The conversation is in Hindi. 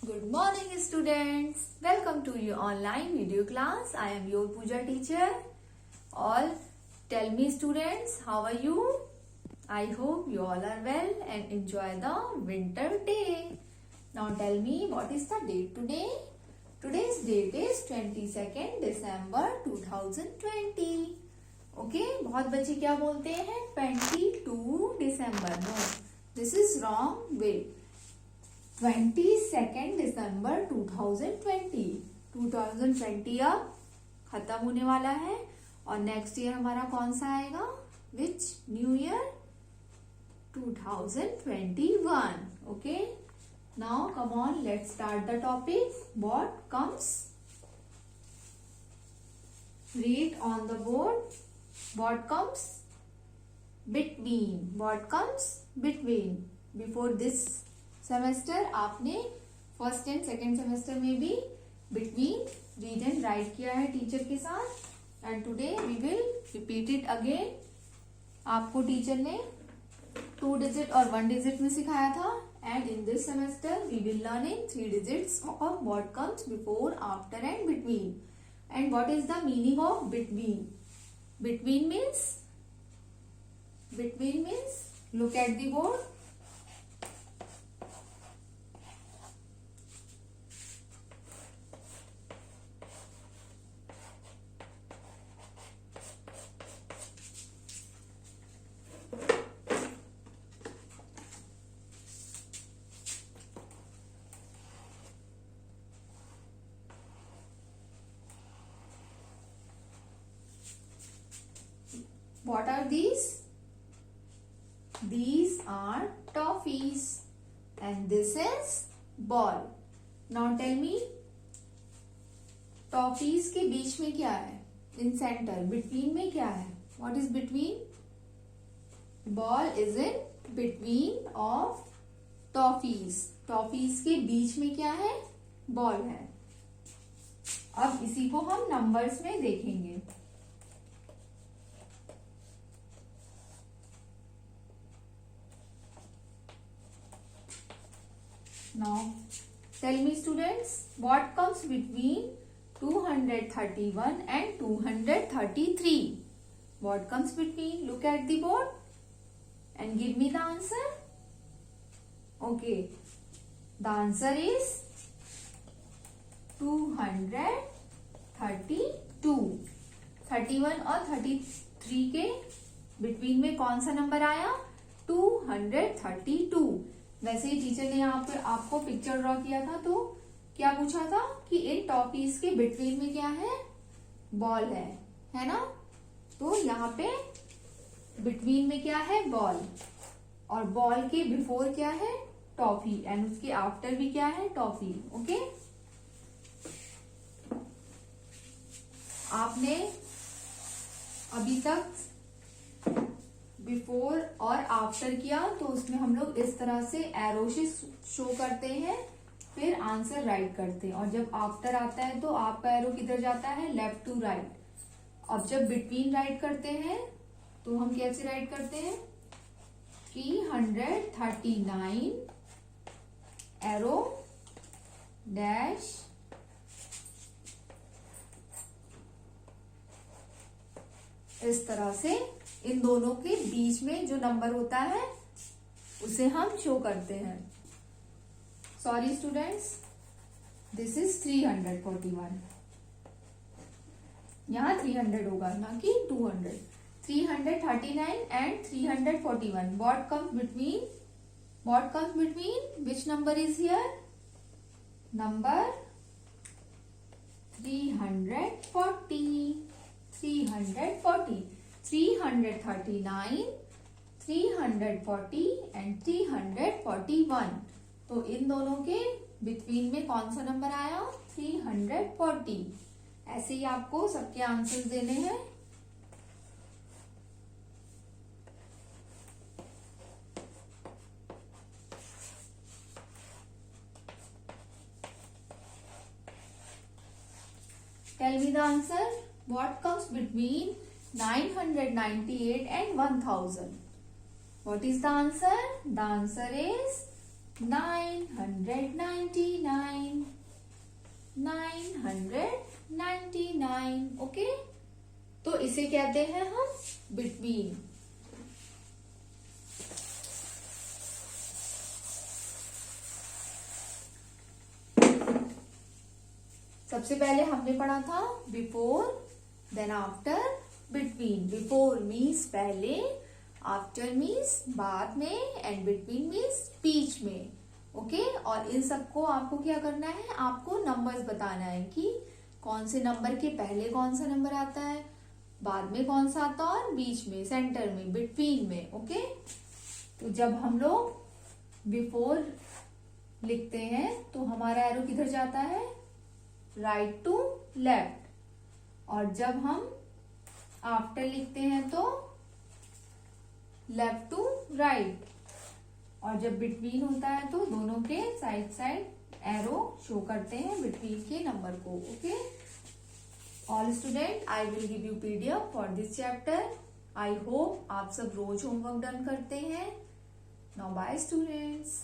Good morning students. Welcome to your online video class. I am your Pooja teacher. All tell me students, how are you? I hope you all are well and enjoy the winter day. Now tell me what is the date today? Today's date is 22nd December 2020. Okay, बहुत बच्चे क्या बोलते हैं 22 December. No, this is wrong way. 22nd December 2020. 2020 अब खत्म होने वाला है और नेक्स्ट ईयर हमारा कौन सा आएगा? Which new year? 2021. Okay, now come on, let's start the topic. What comes? Read on the board. What comes between? What comes between? Before this semester आपने फर्स्ट एंड सेकेंड सेमेस्टर में भी बिटवीन रीड एंड राइट किया है टीचर के साथ, and today we will repeat it again. आपको टीचर ने 2 डिजिट और 1 डिजिट में सिखाया था, and in this semester we will learn in 3 digits of what comes before, after and between. And what is the meaning of between? Between means look at the board. What are these? These are toffees and this is ball. Now tell me, toffees के बीच में क्या है? In center, between में क्या है? What is between? Ball is in between of toffees. Toffees के बीच में क्या है? Ball है. अब इसी को हम नंबर्स में देखेंगे. Now tell me students, what comes between 231 and 233? What comes between? Look at the board and give me the answer. Okay, the answer is 232. 31 और 33 के बिटवीन में कौन सा नंबर आया? 232. वैसे ही टीचर ने यहाँ पे आपको पिक्चर ड्रॉ किया था, तो क्या पूछा था कि इन टॉपीज के बिटवीन में क्या है? बॉल है ना? तो यहाँ पे बिटवीन में क्या है? बॉल, और बॉल के बिफोर क्या है? टॉफी, एंड उसके आफ्टर भी क्या है? टॉफी. ओके, आपने अभी तक बिफोर और आफ्टर किया, तो उसमें हम लोग इस तरह से एरो से शो करते हैं, फिर आंसर राइट करते हैं, और जब आफ्टर आता है तो आपका एरो किधर जाता है? Left to right. अब जब बिटवीन राइट करते हैं तो हम कैसे राइट करते हैं? 339 एरो डैश इस तरह से इन दोनों के बीच में जो नंबर होता है उसे हम शो करते हैं. Sorry students, this is 341. यहाँ 300 होगा, ना कि 200. 339 and 341. What comes between? Which number is here? Number 340. 339, 340 and 341. तो इन दोनों के बिटवीन में कौन सा नंबर आया? 340. ऐसे ही आपको सबके आंसर्स देने हैं. Tell me the answer. What comes between 998 and 1000? What is the answer? The answer is 999. 999। Okay, तो इसे कहते हैं हम बिटवीन। सबसे पहले हमने पढ़ा था before, then after, between. Before means पहले, आफ्टर मीन्स बाद में, एंड बिटवीन मीन्स बीच में। ओके, और इन सबको आपको क्या करना है, आपको नंबर्स बताना है कि कौन से नंबर के पहले कौन सा नंबर आता है, बाद में कौन सा आता है, और बीच में, सेंटर में, बिटवीन में। ओके, तो जब हम लोग बिफोर लिखते हैं तो हमारा एरो किधर जाता है, राइट टू लेफ्ट, और जब हम आफ्टर लिखते हैं तो लेफ्ट टू राइट, और जब बिटवीन होता है तो दोनों के साइड साइड एरो शो करते हैं बिटवीन के नंबर को। Okay, all student, I will give you PDF for this chapter. I hope आप सब रोज होमवर्क डन करते हैं। Now bye students.